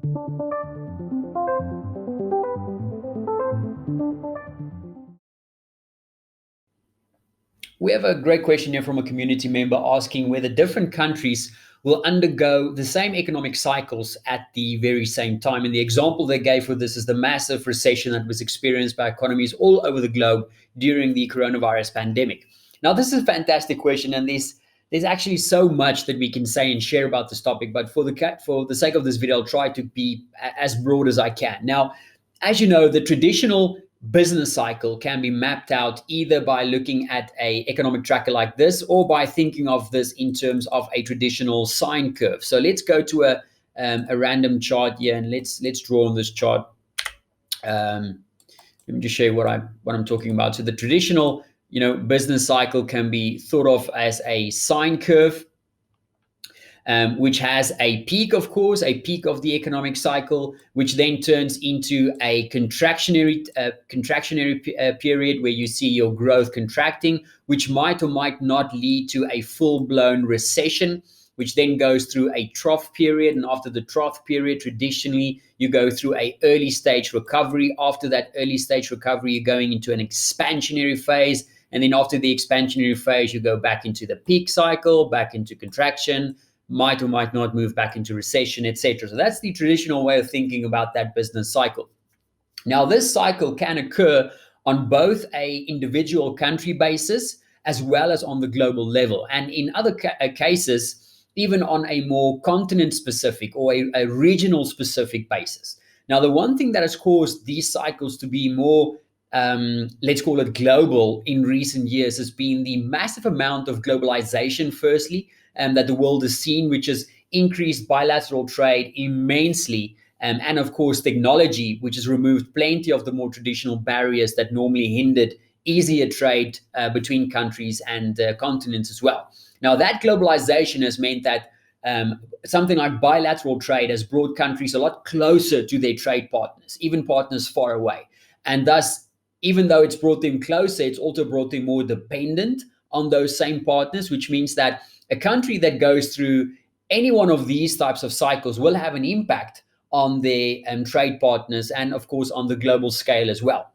We have a great question here from a community member asking whether different countries will undergo the same economic cycles at the very same time. And the example they gave for this is the massive recession that was experienced by economies all over the globe during the coronavirus pandemic. Now, this is a fantastic question, and there's actually so much that we can say and share about this topic. But for the sake of this video, I'll try to be as broad as I can. Now, as you know, the traditional business cycle can be mapped out either by looking at a economic tracker like this, or by thinking of this in terms of a traditional sine curve. So let's go to a random chart here, and let's draw on this chart. Let me just show you what I'm talking about. So the traditional business cycle can be thought of as a sine curve, which has a peak, of course, a peak of the economic cycle, which then turns into a contractionary period where you see your growth contracting, which might or might not lead to a full-blown recession, which then goes through a trough period. And after the trough period, traditionally, you go through an early stage recovery. After that early stage recovery, you're going into an expansionary phase. And then after the expansionary phase, you go back into the peak cycle, back into contraction, might or might not move back into recession, etc. So that's the traditional way of thinking about that business cycle. Now, this cycle can occur on both an individual country basis as well as on the global level. And in other cases, even on a more continent-specific or a regional-specific basis. Now, the one thing that has caused these cycles to be more let's call it global in recent years has been the massive amount of globalization, firstly, that the world has seen, which has increased bilateral trade immensely. And of course, technology, which has removed plenty of the more traditional barriers that normally hindered easier trade between countries and continents as well. Now, that globalization has meant that something like bilateral trade has brought countries a lot closer to their trade partners, even partners far away. And thus, even though it's brought them closer, it's also brought them more dependent on those same partners, which means that a country that goes through any one of these types of cycles will have an impact on their trade partners and, of course, on the global scale as well.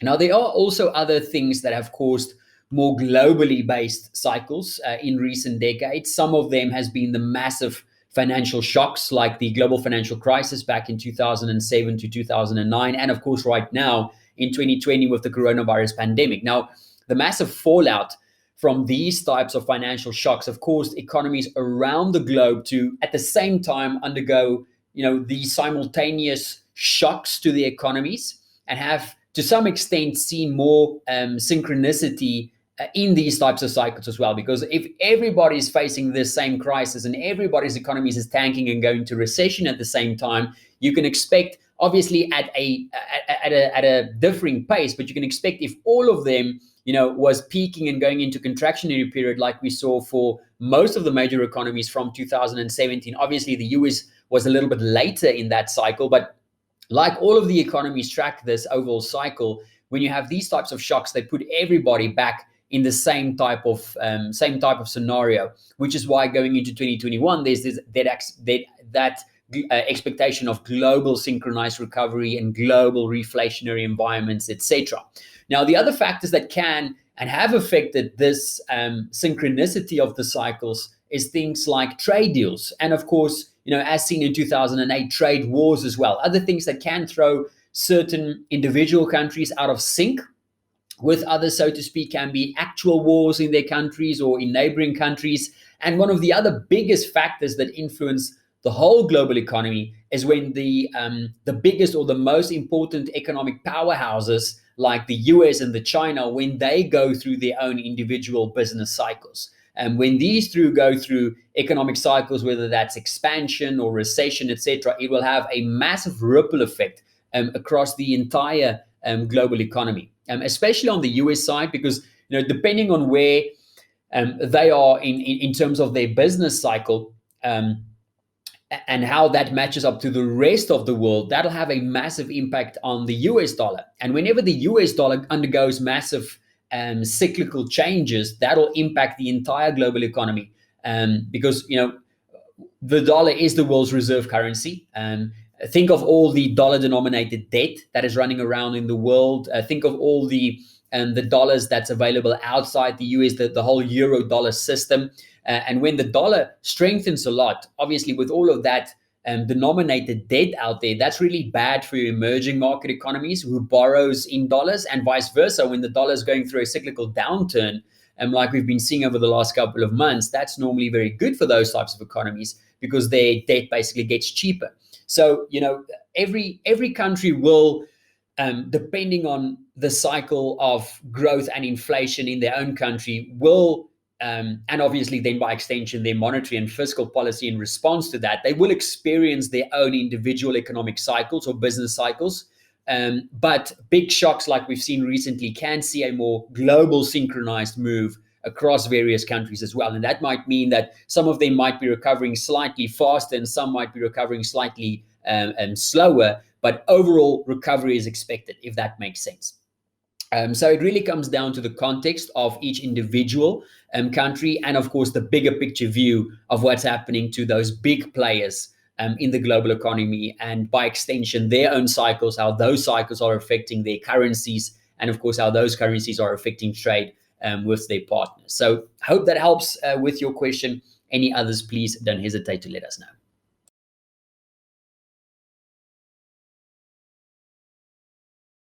Now, there are also other things that have caused more globally based cycles in recent decades. Some of them has been the massive financial shocks like the global financial crisis back in 2007 to 2009. And of course, right now in 2020 with the coronavirus pandemic. Now, the massive fallout from these types of financial shocks have caused economies around the globe to, at the same time, undergo, these simultaneous shocks to the economies and have, to some extent, seen more synchronicity in these types of cycles as well. Because if everybody is facing this same crisis and everybody's economies is tanking and going to recession at the same time, you can expect, obviously at a differing pace, but you can expect if all of them was peaking and going into contractionary period like we saw for most of the major economies from 2017. Obviously, the US was a little bit later in that cycle, but like all of the economies track this overall cycle, when you have these types of shocks, they put everybody back in the same type of scenario, which is why going into 2021, there's that expectation of global synchronized recovery and global reflationary environments, etc. Now, the other factors that can and have affected this synchronicity of the cycles is things like trade deals. And of course, as seen in 2008, trade wars as well. Other things that can throw certain individual countries out of sync with others, so to speak, can be actual wars in their countries or in neighboring countries. And one of the other biggest factors that influence the whole global economy is when the biggest or the most important economic powerhouses like the US and the China, when they go through their own individual business cycles. And when these go through economic cycles, whether that's expansion or recession, etc., it will have a massive ripple effect across the entire global economy, especially on the US side, because depending on where they are in terms of their business cycle, and how that matches up to the rest of the world, that'll have a massive impact on the US dollar. And whenever the US dollar undergoes massive cyclical changes, that'll impact the entire global economy, because the dollar is the world's reserve currency. Think of all the dollar-denominated debt that is running around in the world. Think of all the dollars that's available outside the US, the whole euro-dollar system. And when the dollar strengthens a lot, obviously with all of that denominated debt out there, that's really bad for your emerging market economies who borrows in dollars, and vice versa. When the dollar is going through a cyclical downturn, like we've been seeing over the last couple of months, that's normally very good for those types of economies because their debt basically gets cheaper. So, every country will, depending on the cycle of growth and inflation in their own country, will, and obviously then by extension, their monetary and fiscal policy in response to that, they will experience their own individual economic cycles or business cycles. But big shocks like we've seen recently can see a more global synchronized move across various countries as well. And that might mean that some of them might be recovering slightly faster and some might be recovering slightly slower, but overall recovery is expected, if that makes sense. So it really comes down to the context of each individual country and, of course, the bigger picture view of what's happening to those big players in the global economy, and by extension, their own cycles, how those cycles are affecting their currencies, and, of course, how those currencies are affecting trade with their partners. So I hope that helps with your question. Any others, please don't hesitate to let us know.